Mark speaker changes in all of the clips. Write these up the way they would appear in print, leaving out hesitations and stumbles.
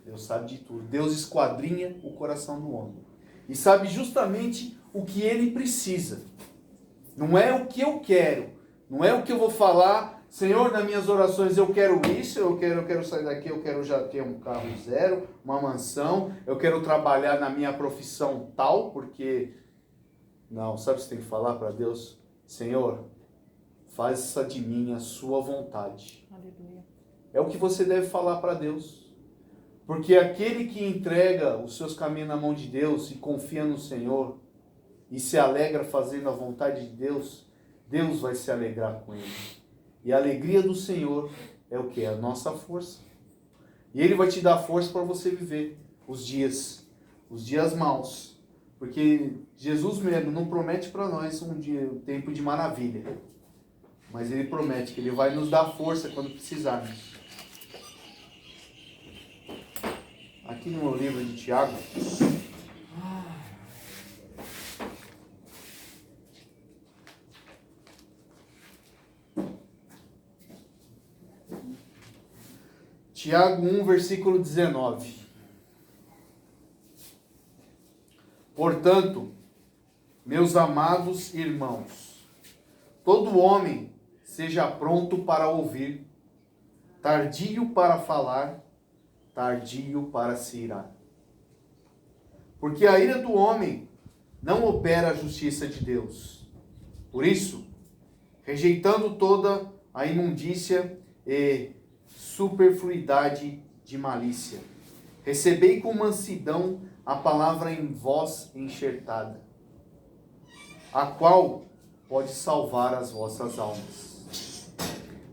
Speaker 1: Deus sabe de tudo. Deus esquadrinha o coração do homem. E sabe justamente o que ele precisa. Não é o que eu quero. Não é o que eu vou falar. Senhor, nas minhas orações eu quero isso, eu quero sair daqui, eu quero já ter um carro zero, uma mansão, eu quero trabalhar na minha profissão tal, porque... Não, sabe o que você tem que falar para Deus? Senhor, faça de mim a sua vontade.
Speaker 2: Aleluia.
Speaker 1: É o que você deve falar para Deus. Porque aquele que entrega os seus caminhos na mão de Deus e confia no Senhor e se alegra fazendo a vontade de Deus, Deus vai se alegrar com ele. E a alegria do Senhor é o que? A nossa força. E Ele vai te dar força para você viver os dias maus. Porque Jesus mesmo não promete para nós um tempo de maravilha. Mas Ele promete que Ele vai nos dar força quando precisarmos. Aqui no meu livro de Tiago, Tiago 1, versículo 19. Portanto, meus amados irmãos, todo homem seja pronto para ouvir, tardio para falar, tardio para se irar. Porque a ira do homem não opera a justiça de Deus. Por isso, rejeitando toda a imundícia e superfluidade de malícia, recebei com mansidão a palavra em vós enxertada, a qual pode salvar as vossas almas.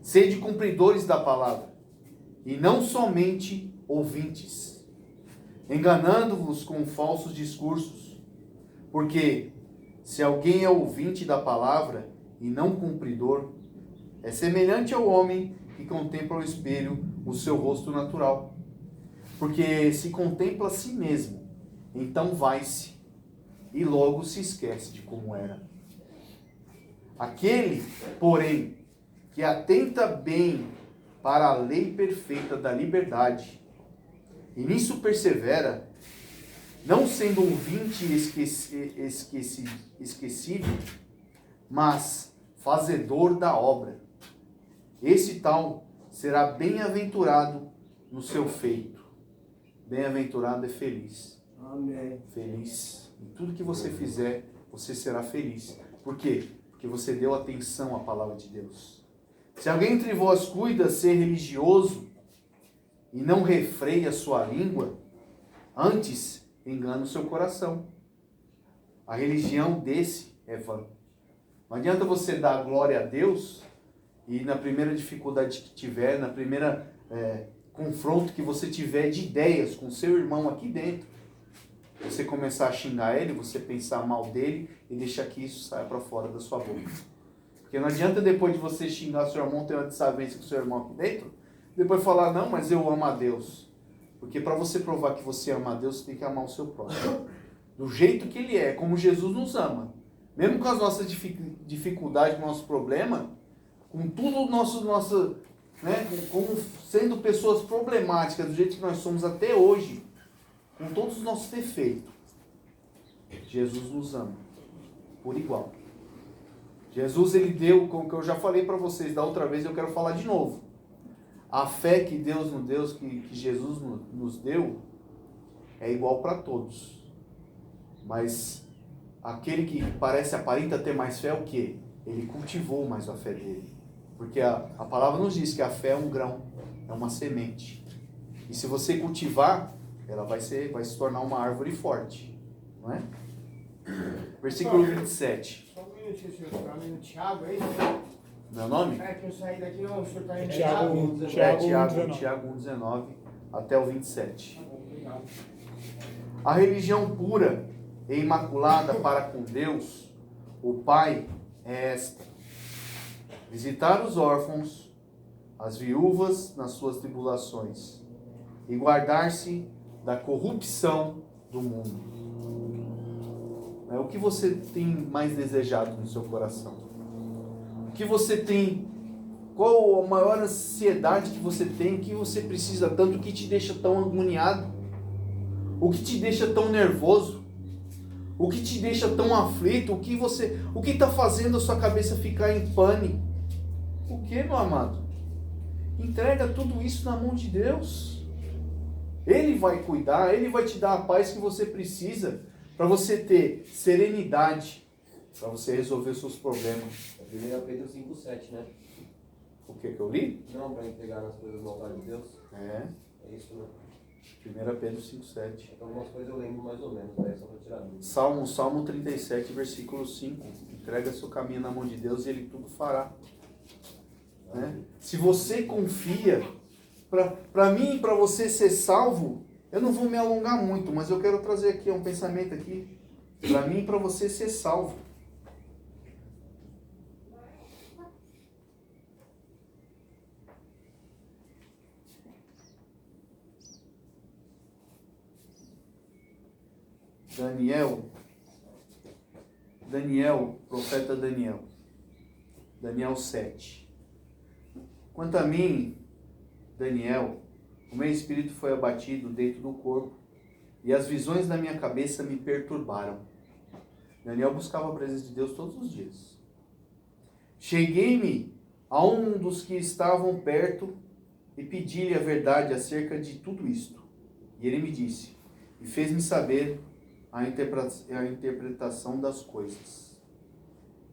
Speaker 1: Sede cumpridores da palavra, e não somente ouvintes, enganando-vos com falsos discursos, porque se alguém é ouvinte da palavra e não cumpridor, é semelhante ao homem que contempla ao espelho o seu rosto natural. Porque se contempla a si mesmo, então vai-se e logo se esquece de como era. Aquele, porém, que atenta bem para a lei perfeita da liberdade, e nisso persevera, não sendo ouvinte esquecível, mas fazedor da obra, esse tal será bem-aventurado no seu feito. Bem-aventurado é feliz.
Speaker 3: Amém.
Speaker 1: Feliz. Em tudo que você fizer, você será feliz. Por quê? Porque você deu atenção à palavra de Deus. Se alguém entre vós cuida ser religioso e não refreia sua língua, antes engana o seu coração. A religião desse é vã. Não adianta você dar glória a Deus e na primeira dificuldade que tiver, na primeira confronto que você tiver de ideias com seu irmão aqui dentro, você começar a xingar ele, você pensar mal dele e deixar que isso saia para fora da sua boca. Porque não adianta depois de você xingar seu irmão, ter uma desavença com seu irmão aqui dentro, depois falar, não, mas eu amo a Deus. Porque para você provar que você ama a Deus, você tem que amar o seu próximo. Do jeito que ele é, como Jesus nos ama. Mesmo com as nossas dificuldades, nossos problemas, com tudo nosso né, como sendo pessoas problemáticas, do jeito que nós somos até hoje, com todos os nossos defeitos, Jesus nos ama, por igual. Jesus, ele deu, como que eu já falei para vocês da outra vez, eu quero falar de novo. A fé que Deus nos deu, que Jesus nos deu, é igual para todos. Mas aquele que aparenta ter mais fé é o quê? Ele cultivou mais a fé dele. Porque a palavra nos diz que a fé é um grão, é uma semente. E se você cultivar, ela vai se tornar uma árvore forte. Não é? Versículo 27.
Speaker 3: Só um minutinho, senhor. Está lendo Tiago, é isso?
Speaker 1: Meu nome?
Speaker 3: É, que eu saí daqui, não, o senhor está lendo
Speaker 4: Tiago
Speaker 3: Tiago.
Speaker 4: 1,
Speaker 1: Tiago 1,19 até o 27.
Speaker 3: Tá bom, obrigado.
Speaker 1: A religião pura e imaculada para com Deus, o Pai, é esta: visitar os órfãos, as viúvas nas suas tribulações, e guardar-se da corrupção do mundo. O que você tem mais desejado no seu coração? O que você tem Qual a maior ansiedade que você tem? O que você precisa tanto? O que te deixa tão agoniado? O que te deixa tão nervoso? O que te deixa tão aflito? O que está fazendo a sua cabeça ficar em pane? O que, meu amado? Entrega tudo isso na mão de Deus. Ele vai cuidar, Ele vai te dar a paz que você precisa para você ter serenidade, para você resolver os seus problemas.
Speaker 2: 1 Pedro 5,7, né?
Speaker 1: O que eu li?
Speaker 2: Não para entregar nas coisas do altar de Deus.
Speaker 1: É
Speaker 2: É isso, né?
Speaker 1: 1 Pedro 5,7.
Speaker 2: Então algumas coisas eu lembro mais ou menos, né? Só para tirar dúvida.
Speaker 1: Salmo 37, versículo 5. Entrega seu caminho na mão de Deus e Ele tudo fará. Né? Se você confia, para mim e para você ser salvo, eu não vou me alongar muito, mas eu quero trazer aqui um pensamento aqui. Para mim e para você ser salvo. Profeta Daniel 7. Quanto a mim, Daniel, o meu espírito foi abatido dentro do corpo, e as visões da minha cabeça me perturbaram. Daniel buscava a presença de Deus todos os dias. Cheguei-me a um dos que estavam perto e pedi-lhe a verdade acerca de tudo isto. E ele me disse, e fez-me saber a interpretação das coisas.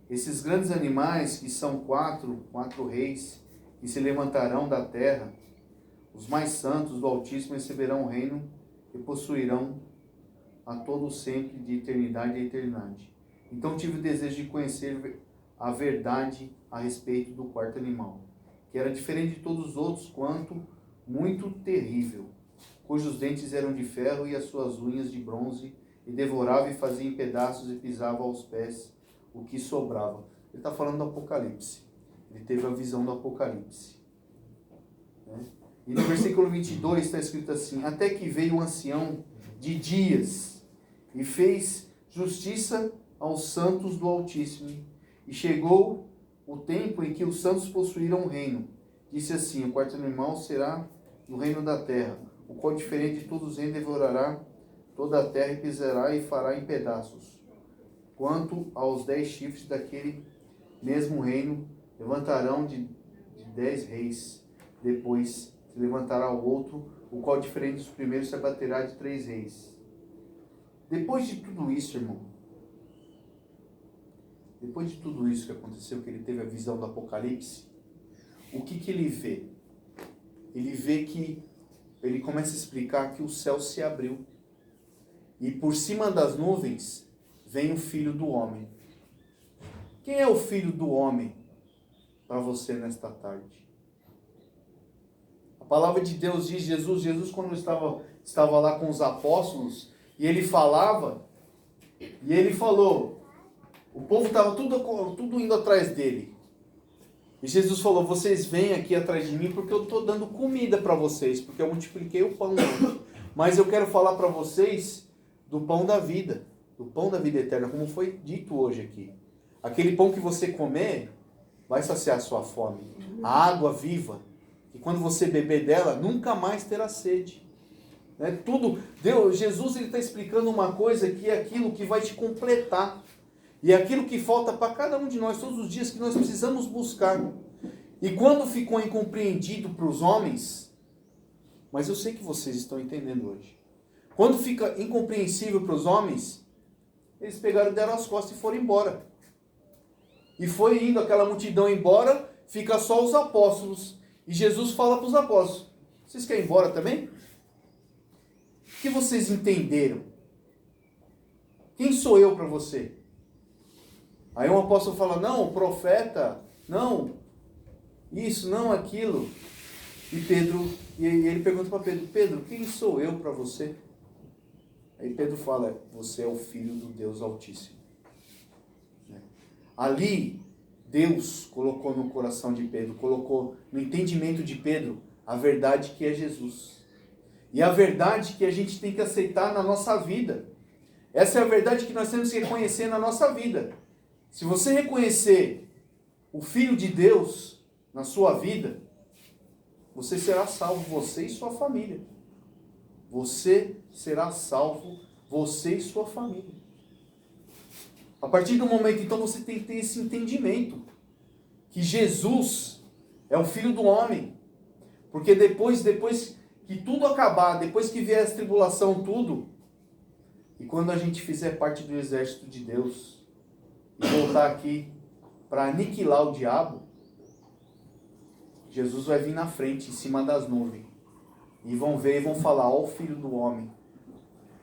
Speaker 1: Esses grandes animais, que são quatro reis, que se levantarão da terra, os mais santos do Altíssimo receberão o reino e possuirão a todo sempre, de eternidade a eternidade. Então tive o desejo de conhecer a verdade a respeito do quarto animal, que era diferente de todos os outros, quanto muito terrível, cujos dentes eram de ferro e as suas unhas de bronze, e devorava e fazia em pedaços e pisava aos pés o que sobrava. Ele está falando do Apocalipse. Ele teve a visão do Apocalipse. Né? E no versículo 22 está escrito assim, até que veio o ancião de dias e fez justiça aos santos do Altíssimo, e chegou o tempo em que os santos possuíram o reino. Disse assim, o quarto animal será no reino da terra, o qual diferente de todos os reinos devorará toda a terra e pisará e fará em pedaços. Quanto aos 10 chifres daquele mesmo reino, levantarão de 10 reis. Depois se levantará o outro, o qual diferente dos primeiros se abaterá de 3 reis. Depois de tudo isso, irmão, depois de tudo isso que aconteceu, que ele teve a visão do Apocalipse, o que ele vê? Ele vê que, ele começa a explicar que o céu se abriu. E por cima das nuvens vem o Filho do Homem. Quem é o Filho do Homem para você nesta tarde? A palavra de Deus diz, Jesus quando estava lá com os apóstolos, e ele falava, e ele falou, o povo estava tudo indo atrás dele. E Jesus falou, vocês vêm aqui atrás de mim porque eu estou dando comida para vocês, porque eu multipliquei o pão hoje. Mas eu quero falar para vocês do pão da vida eterna, como foi dito hoje aqui. Aquele pão que você comer vai saciar a sua fome. A água viva, que quando você beber dela, nunca mais terá sede. Né? Jesus está explicando uma coisa que é aquilo que vai te completar. E é aquilo que falta para cada um de nós todos os dias, que nós precisamos buscar. E quando ficou incompreendido para os homens, mas eu sei que vocês estão entendendo hoje. Quando fica incompreensível para os homens, eles pegaram, deram as costas e foram embora. E foi indo aquela multidão embora, fica só os apóstolos. E Jesus fala para os apóstolos, vocês querem ir embora também? O que vocês entenderam? Quem sou eu para você? Aí um apóstolo fala, não, profeta, não, isso, não, aquilo. E ele pergunta para Pedro, Pedro, quem sou eu para você? Aí Pedro fala, você é o Filho do Deus Altíssimo. Ali, Deus colocou no coração de Pedro, colocou no entendimento de Pedro a verdade que é Jesus. E a verdade que a gente tem que aceitar na nossa vida. Essa é a verdade que nós temos que reconhecer na nossa vida. Se você reconhecer o Filho de Deus, na sua vida, você será salvo, você e sua família. Você será salvo, você e sua família. A partir do momento, então, você tem que ter esse entendimento, que Jesus é o Filho do homem. Porque depois que tudo acabar, depois que vier a tribulação, tudo, e quando a gente fizer parte do exército de Deus, e voltar aqui para aniquilar o diabo, Jesus vai vir na frente, em cima das nuvens, e vão ver e vão falar, ó o Filho do homem.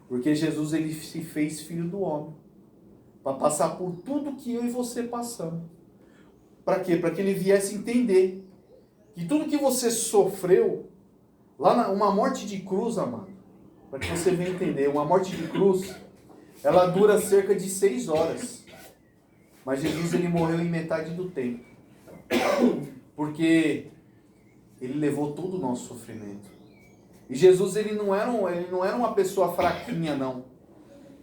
Speaker 1: Porque Jesus, ele se fez Filho do homem, para passar por tudo que eu e você passamos. Para quê? Para que ele viesse entender que tudo que você sofreu, uma morte de cruz, amado, para que você venha entender, uma morte de cruz, ela dura cerca de 6 horas. Mas Jesus, ele morreu em metade do tempo. Porque ele levou todo o nosso sofrimento. E Jesus, ele não era uma pessoa fraquinha, não.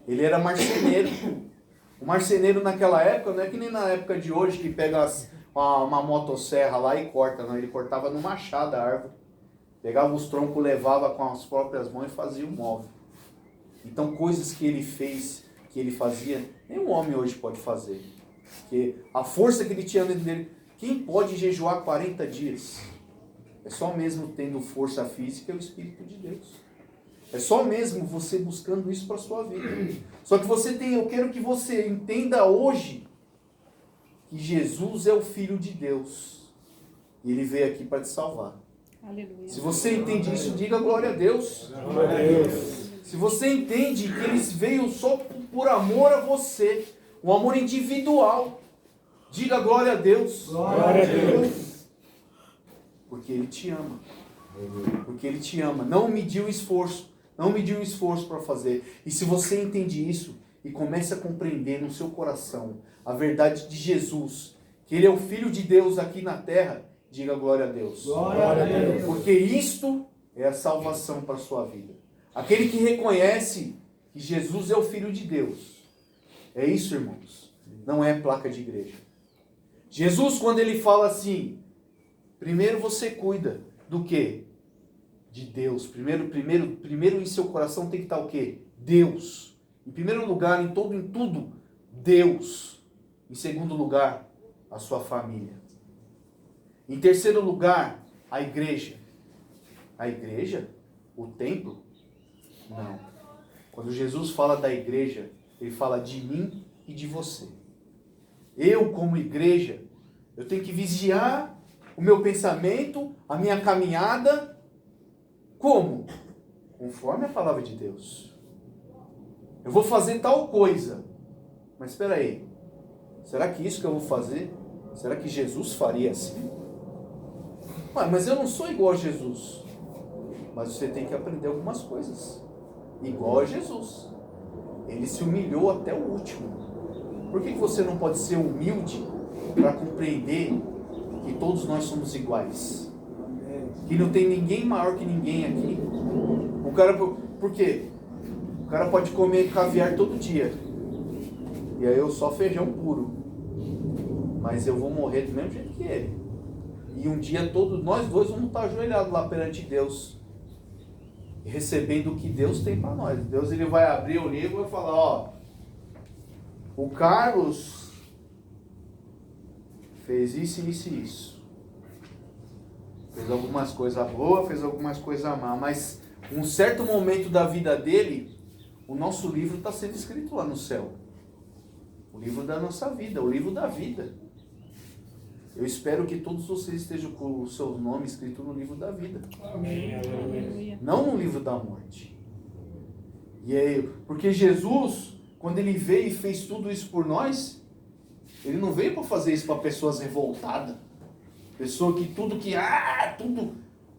Speaker 1: Ele era marceneiro. O marceneiro naquela época, não é que nem na época de hoje, que pega uma motosserra lá e corta, não. Ele cortava no machado a árvore. Pegava os troncos, levava com as próprias mãos e fazia o móvel. Então, coisas que ele fez, que ele fazia, nenhum homem hoje pode fazer. Porque a força que ele tinha dentro dele, quem pode jejuar 40 dias? É só mesmo tendo força física e o Espírito de Deus. É só mesmo você buscando isso para a sua vida. Só que eu quero que você entenda hoje que Jesus é o Filho de Deus. E ele veio aqui para te salvar.
Speaker 4: Aleluia.
Speaker 1: Se você entende isso, diga glória a Deus.
Speaker 3: Glória a Deus.
Speaker 1: Se você entende que ele veio só por amor a você, um amor individual, diga glória a Deus.
Speaker 3: Glória a Deus.
Speaker 1: Porque ele te ama. Porque ele te ama. Não mediu esforço. Não mediu esforço para fazer. E se você entende isso e começa a compreender no seu coração a verdade de Jesus, que ele é o Filho de Deus aqui na terra, diga glória a Deus.
Speaker 3: Glória a Deus.
Speaker 1: Porque isto é a salvação para a sua vida. Aquele que reconhece que Jesus é o Filho de Deus. É isso, irmãos. Não é placa de igreja. Jesus, quando ele fala assim, primeiro você cuida do quê? De Deus. Primeiro em seu coração tem que estar o quê? Deus. Em primeiro lugar, em tudo, Deus. Em segundo lugar, a sua família. Em terceiro lugar, a igreja. A igreja? O templo? Não. Quando Jesus fala da igreja, ele fala de mim e de você. Eu, como igreja, eu tenho que vigiar o meu pensamento, a minha caminhada. Como? Conforme a palavra de Deus. Eu vou fazer tal coisa. Mas espera aí. Será que isso que eu vou fazer, será que Jesus faria assim? Mas eu não sou igual a Jesus. Mas você tem que aprender algumas coisas. Igual a Jesus. Ele se humilhou até o último. Por que você não pode ser humilde para compreender que todos nós somos iguais? Que não tem ninguém maior que ninguém aqui. O cara, por quê? O cara pode comer caviar todo dia. E aí eu só feijão puro. Mas eu vou morrer do mesmo jeito que ele. E um dia todos nós dois vamos estar ajoelhados lá perante Deus. Recebendo o que Deus tem para nós. Deus, ele vai abrir o livro e vai falar, ó, o Carlos fez isso, isso e isso. Fez algumas coisas boas, fez algumas coisas más, mas um certo momento da vida dele, o nosso livro está sendo escrito lá no céu. O livro da nossa vida, o livro da vida. Eu espero que todos vocês estejam com o seu nome escrito no livro da vida.
Speaker 3: Amém.
Speaker 4: Aleluia.
Speaker 1: Não no livro da morte. E aí, porque Jesus, quando ele veio e fez tudo isso por nós, ele não veio para fazer isso para pessoas revoltadas. Pessoa que tudo.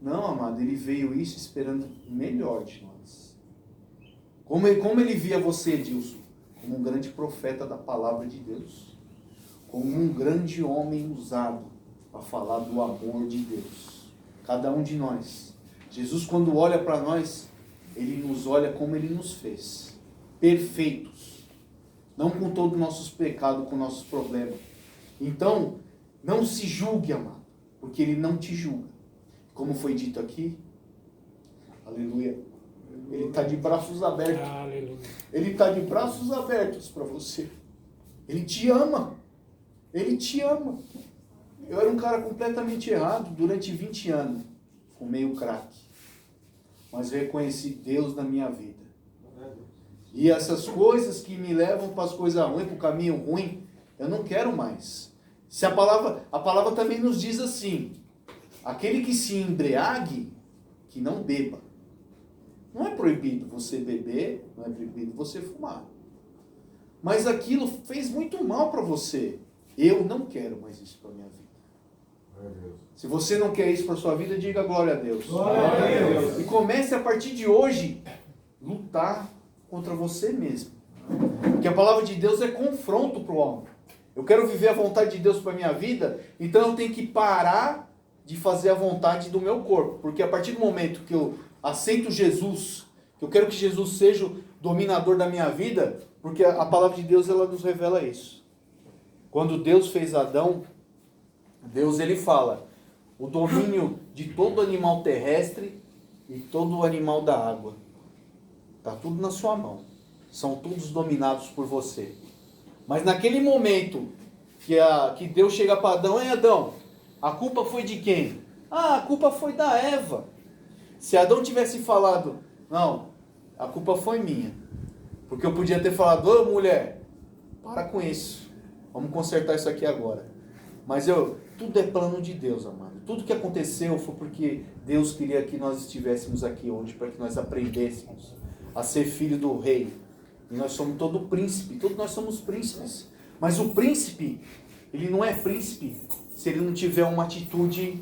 Speaker 1: Não, amado, ele veio isso esperando o melhor de nós. Como ele via você, Edilson? Como um grande profeta da palavra de Deus. Como um grande homem usado para falar do amor de Deus. Cada um de nós. Jesus, quando olha para nós, ele nos olha como ele nos fez. Perfeitos. Não com todos os nossos pecados, com nossos problemas. Então, não se julgue, amado. porque Ele não te julga. Como foi dito aqui, aleluia, Ele está de braços abertos.
Speaker 3: Aleluia.
Speaker 1: Ele está de braços abertos para você. Ele te ama. Ele te ama. Eu era um cara completamente errado durante 20 anos. Fumei o crack. Mas eu reconheci Deus na minha vida. E essas coisas que me levam para as coisas ruins, para o caminho ruim, eu não quero mais. Se a palavra também nos diz assim: aquele que se embriague, que não beba. Não é proibido você beber, não é proibido você fumar. Mas aquilo fez muito mal para você. Eu não quero mais isso para a minha vida. Se você não quer isso para a sua vida, diga glória a Deus.
Speaker 3: Glória a Deus.
Speaker 1: E comece a partir de hoje lutar contra você mesmo. Porque a palavra de Deus é confronto para o homem. Eu quero viver a vontade de Deus para a minha vida, então eu tenho que parar de fazer a vontade do meu corpo. Porque a partir do momento que eu aceito Jesus, que eu quero que Jesus seja o dominador da minha vida, porque a palavra de Deus ela nos revela isso. Quando Deus fez Adão, Deus ele fala: o domínio de todo animal terrestre e todo animal da água. Está tudo na sua mão. São todos dominados por você. Mas naquele momento que Deus chega para Adão: ei Adão, a culpa foi de quem? Ah, a culpa foi da Eva. Se Adão tivesse falado: não, a culpa foi minha. Porque eu podia ter falado: ô mulher, para com isso. Vamos consertar isso aqui agora. Mas tudo é plano de Deus, amado. Tudo que aconteceu foi porque Deus queria que nós estivéssemos aqui hoje, para que nós aprendêssemos a ser filho do rei. E nós somos todo príncipe, todos nós somos príncipes. Mas o príncipe, ele não é príncipe se ele não tiver uma atitude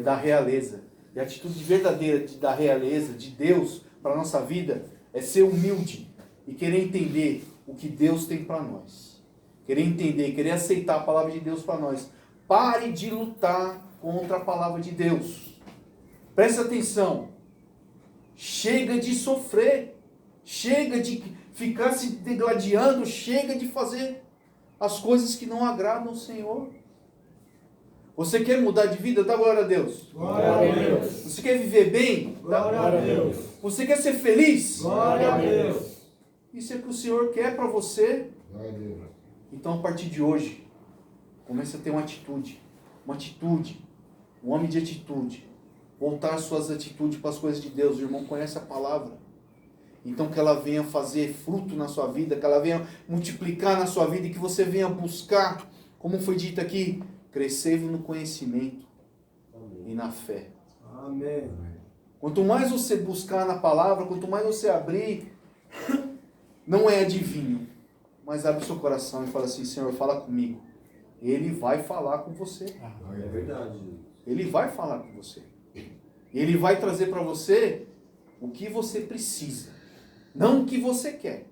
Speaker 1: da realeza. E a atitude verdadeira da realeza, de Deus, para a nossa vida, é ser humilde e querer entender o que Deus tem para nós. Querer entender, querer aceitar a palavra de Deus para nós. Pare de lutar contra a palavra de Deus. Preste atenção. Chega de sofrer. Chega de ficar se degladiando. Chega de fazer as coisas que não agradam ao Senhor. Você quer mudar de vida? Dá glória a Deus.
Speaker 3: Glória a Deus.
Speaker 1: Você quer viver bem?
Speaker 3: Glória a Deus.
Speaker 1: Você quer ser feliz?
Speaker 3: Glória a Deus.
Speaker 1: Isso é o que o Senhor quer para você.
Speaker 4: Glória a Deus.
Speaker 1: Então, a partir de hoje, comece a ter uma atitude, um homem de atitude, voltar suas atitudes para as coisas de Deus. O irmão conhece a palavra, então que ela venha fazer fruto na sua vida, que ela venha multiplicar na sua vida e que você venha buscar, como foi dito aqui, crescer no conhecimento e na fé.
Speaker 3: Amém.
Speaker 1: Quanto mais você buscar na palavra, quanto mais você abrir, não é adivinho, mas abre seu coração e fala assim: Senhor, fala comigo. Ele vai falar com você.
Speaker 2: É verdade.
Speaker 1: Ele vai falar com você. Ele vai trazer para você o que você precisa, não o que você quer.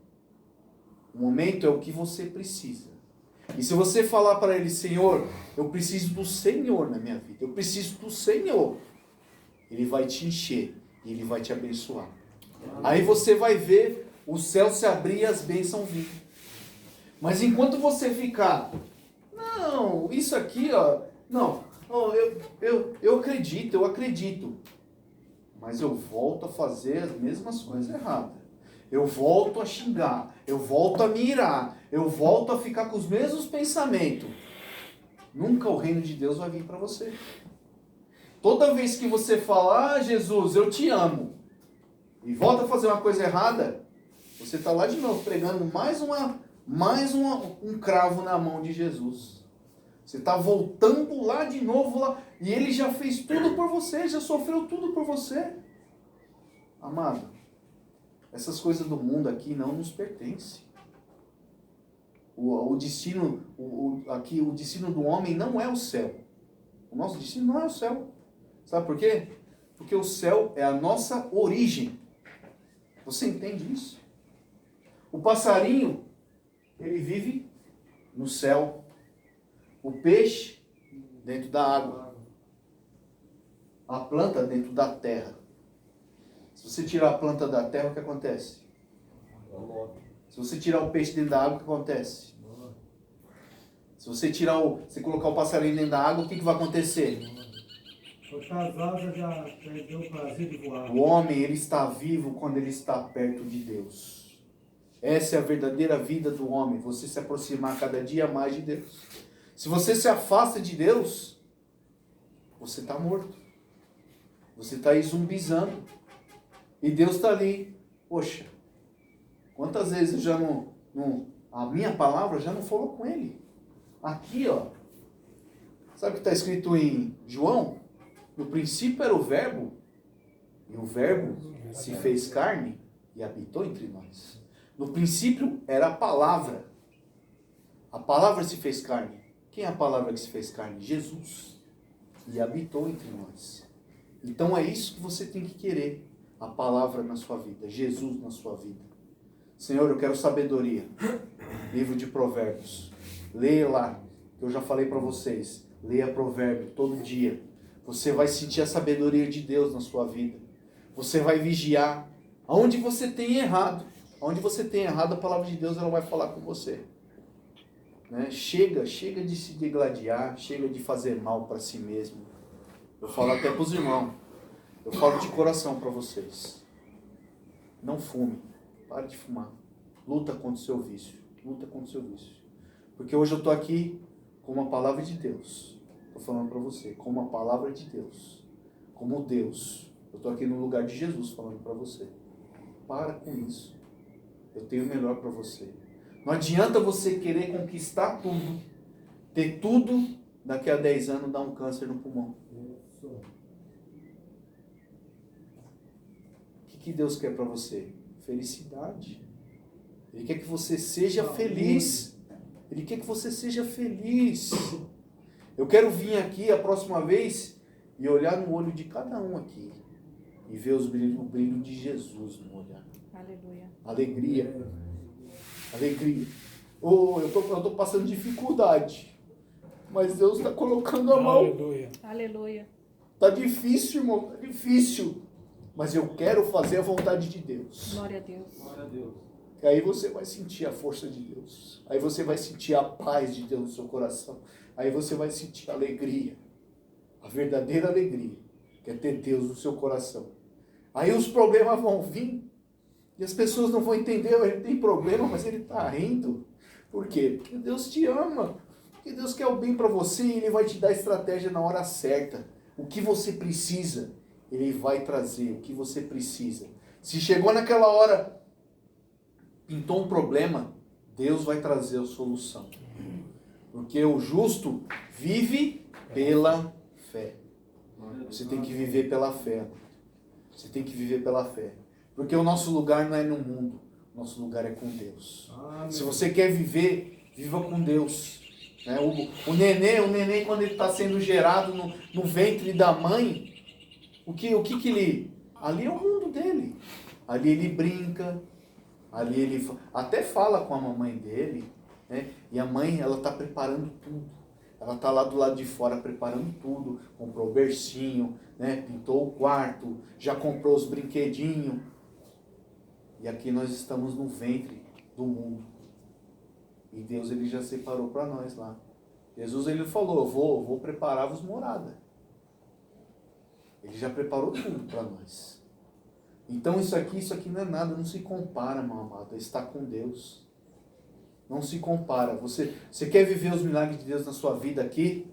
Speaker 1: O momento é o que você precisa. E se você falar para ele: Senhor, eu preciso do Senhor na minha vida, eu preciso do Senhor, ele vai te encher e ele vai te abençoar. Aí você vai ver o céu se abrir e as bênçãos vir. Mas enquanto você ficar: não, isso aqui, ó, não, eu acredito, mas eu volto a fazer as mesmas coisas erradas. Eu volto a xingar, eu volto a me irar, eu volto a ficar com os mesmos pensamentos. Nunca o reino de Deus vai vir para você. Toda vez que você fala: ah, Jesus, eu te amo, e volta a fazer uma coisa errada, você está lá de novo pregando um cravo na mão de Jesus. Você está voltando lá de novo lá, e ele já fez tudo por você, já sofreu tudo por você. Amado, essas coisas do mundo aqui não nos pertencem. O destino do homem não é o céu. O nosso destino não é o céu. Sabe por quê? Porque o céu é a nossa origem. Você entende isso? O passarinho, ele vive no céu. O peixe dentro da água. A planta dentro da terra. Se você tirar a planta da terra, o que acontece? Se você tirar o peixe dentro da água, o que acontece? Se você você colocar o passarinho dentro da água, o que vai acontecer?
Speaker 3: Cortar as asas já perdeu o prazer de voar.
Speaker 1: O homem, ele está vivo quando ele está perto de Deus. Essa é a verdadeira vida do homem, você se aproximar cada dia mais de Deus. Se você se afasta de Deus, você está morto. Você está aí zumbizando. E Deus está ali. Poxa, quantas vezes eu já a minha palavra já não falou com ele. Aqui, ó. Sabe o que está escrito em João? No princípio era o verbo. E o verbo se fez carne e habitou entre nós. No princípio era a palavra. A palavra se fez carne. Quem é a palavra que se fez carne? Jesus. E habitou entre nós. Então é isso que você tem que querer. A palavra na sua vida. Jesus na sua vida. Senhor, eu quero sabedoria. Livro de Provérbios. Leia lá. Eu já falei para vocês. Leia Provérbio todo dia. Você vai sentir a sabedoria de Deus na sua vida. Você vai vigiar. Aonde você tem errado. Onde você tem errado, a palavra de Deus ela vai falar com você. Né? Chega de se degladiar, chega de fazer mal para si mesmo. Eu falo até para os irmãos. Eu falo de coração para vocês. Não fume. Pare de fumar. Luta contra o seu vício. Luta contra o seu vício. Porque hoje eu estou aqui com uma palavra de Deus. Estou falando para você. Com uma palavra de Deus. Como Deus. Eu estou aqui no lugar de Jesus falando para você. Para com isso. Eu tenho o melhor para você. Não adianta você querer conquistar tudo, ter tudo, daqui a 10 anos dar um câncer no pulmão. O que Deus quer para você? Felicidade. Ele quer que você seja feliz. Ele quer que você seja feliz. Eu quero vir aqui a próxima vez e olhar no olho de cada um aqui e ver o brilho de Jesus no olhar.
Speaker 4: Aleluia.
Speaker 1: Alegria. Alegria. Oh, eu tô passando dificuldade. Mas Deus está colocando a mão.
Speaker 3: Aleluia.
Speaker 4: Aleluia.
Speaker 1: Tá difícil, irmão. Tá difícil. Mas eu quero fazer a vontade de Deus.
Speaker 4: Glória a Deus.
Speaker 2: Glória a Deus.
Speaker 1: E aí você vai sentir a força de Deus. Aí você vai sentir a paz de Deus no seu coração. Aí você vai sentir a alegria. A verdadeira alegria. Que é ter Deus no seu coração. Aí os problemas vão vir. E as pessoas não vão entender, ele tem problema, mas ele está rindo. Por quê? Porque Deus te ama. Porque Deus quer o bem para você e Ele vai te dar estratégia na hora certa. O que você precisa, Ele vai trazer. O que você precisa. Se chegou naquela hora, pintou um problema, Deus vai trazer a solução. Porque o justo vive pela fé. Você tem que viver pela fé. Você tem que viver pela fé. Porque o nosso lugar não é no mundo. O nosso lugar é com Deus.
Speaker 3: Amém.
Speaker 1: Se você quer viver, viva com Deus. Né? O neném, quando ele está sendo gerado no ventre da mãe, o que ele... Ali é o mundo dele. Ali ele brinca. Ali ele até fala com a mamãe dele. Né? E a mãe, ela está preparando tudo. Ela está lá do lado de fora preparando tudo. Comprou o bercinho, né? Pintou o quarto, já comprou os brinquedinhos. E aqui nós estamos no ventre do mundo. E Deus ele já separou para nós lá. Jesus ele falou, eu vou preparar-vos morada. Ele já preparou tudo para nós. Então isso aqui não é nada, não se compara, meu amado, está com Deus. Não se compara. Você quer viver os milagres de Deus na sua vida aqui?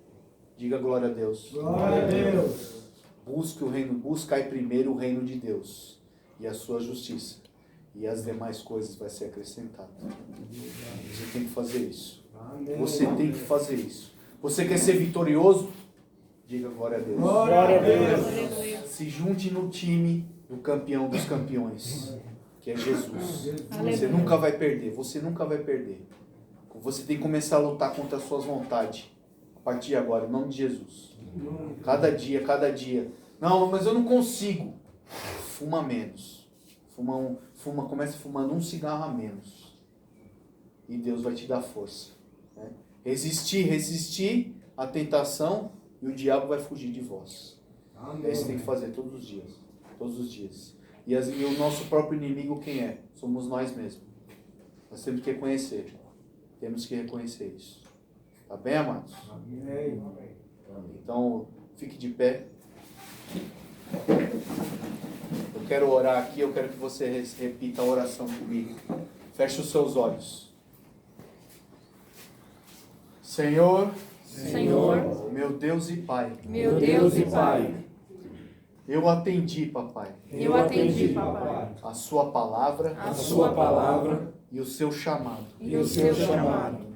Speaker 1: Diga glória a Deus.
Speaker 3: Glória a Deus.
Speaker 1: Busque o reino, buscai primeiro o reino de Deus e a sua justiça. E as demais coisas vai ser acrescentado. Você tem que fazer isso.
Speaker 3: Amém.
Speaker 1: Você tem que fazer isso. Você quer ser vitorioso? Diga glória a Deus.
Speaker 3: Glória a Deus.
Speaker 4: Aleluia.
Speaker 1: Se junte no time do campeão dos campeões, que é Jesus.
Speaker 4: Aleluia.
Speaker 1: Você nunca vai perder. Você nunca vai perder. Você tem que começar a lutar contra as suas vontades. A partir de agora, em nome de Jesus. Cada dia. Não, mas eu não consigo. Fuma menos. Começa fumando um cigarro a menos. E Deus vai te dar força. Né? Resistir à tentação e o diabo vai fugir de vós.
Speaker 3: Amém.
Speaker 1: Isso tem que fazer todos os dias. Todos os dias. E o nosso próprio inimigo quem é? Somos nós mesmos. Nós temos que reconhecer. Temos que reconhecer isso. Tá bem, amados?
Speaker 3: Amém.
Speaker 1: Então, fique de pé. Eu quero orar aqui, eu quero que você repita a oração comigo. Feche os seus olhos. Senhor,
Speaker 4: Senhor,
Speaker 1: meu Deus e Pai,
Speaker 4: meu Deus e Pai,
Speaker 1: eu atendi, papai,
Speaker 4: eu atendi, papai,
Speaker 1: a sua palavra
Speaker 4: a sua palavra
Speaker 1: e o seu chamado.
Speaker 4: e o seu chamado.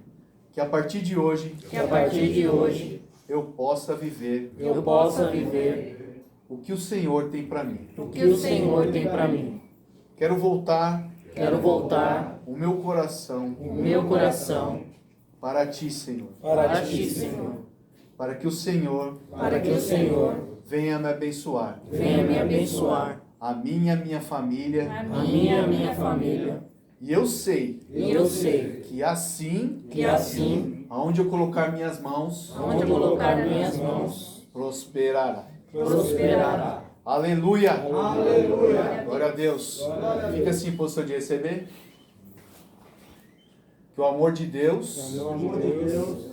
Speaker 1: Que a partir de hoje
Speaker 4: Que a partir de hoje
Speaker 1: eu possa viver
Speaker 4: eu possa viver
Speaker 1: o que o Senhor tem para mim.
Speaker 4: o que o Senhor tem para mim.
Speaker 1: Quero voltar
Speaker 4: Quero voltar
Speaker 1: o meu coração
Speaker 4: o meu coração
Speaker 1: para ti, Senhor.
Speaker 4: para ti, Senhor,
Speaker 1: Para que o Senhor
Speaker 4: para que o Senhor
Speaker 1: venha me abençoar.
Speaker 4: venha me abençoar,
Speaker 1: A minha família.
Speaker 4: a minha família.
Speaker 1: E eu sei
Speaker 4: E eu sei
Speaker 1: que assim,
Speaker 4: que assim,
Speaker 1: aonde eu colocar minhas mãos,
Speaker 4: onde eu colocar minhas mãos,
Speaker 1: prosperará.
Speaker 4: prosperará.
Speaker 1: Aleluia!
Speaker 3: Aleluia.
Speaker 1: Glória a Deus. Fica assim em posição de receber. Que o amor de Deus,
Speaker 3: Em nome de Deus,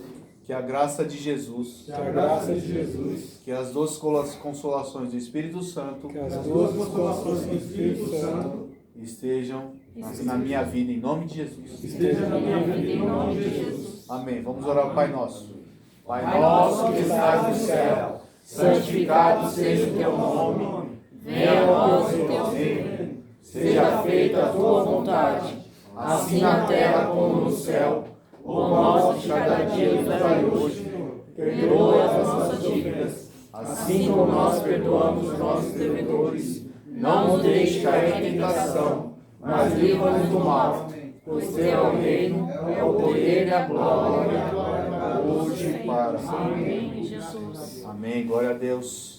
Speaker 1: que a graça de Jesus,
Speaker 3: que a graça de Jesus,
Speaker 1: que as duas consolações do Espírito Santo
Speaker 3: que as duas consolações do Espírito Santo
Speaker 1: estejam na minha vida, em nome de Jesus.
Speaker 3: estejam na minha vida
Speaker 4: Em nome de Jesus.
Speaker 1: Amém. Vamos orar ao Pai Nosso. Pai
Speaker 4: Pai
Speaker 1: nosso que estás no céu, santificado seja o teu nome.
Speaker 4: Venha a nós o teu reino. Seja feita a tua vontade, assim na terra como no céu. O nosso de cada dia nos dai hoje. Perdoa as nossas dívidas, assim como nós perdoamos os nossos devedores. Não nos deixe cair em tentação, mas livra-nos do mal. Pois teu é o reino, é o poder e a glória.
Speaker 1: Hoje e para.
Speaker 4: Amém, Jesus.
Speaker 1: Amém. Glória a Deus.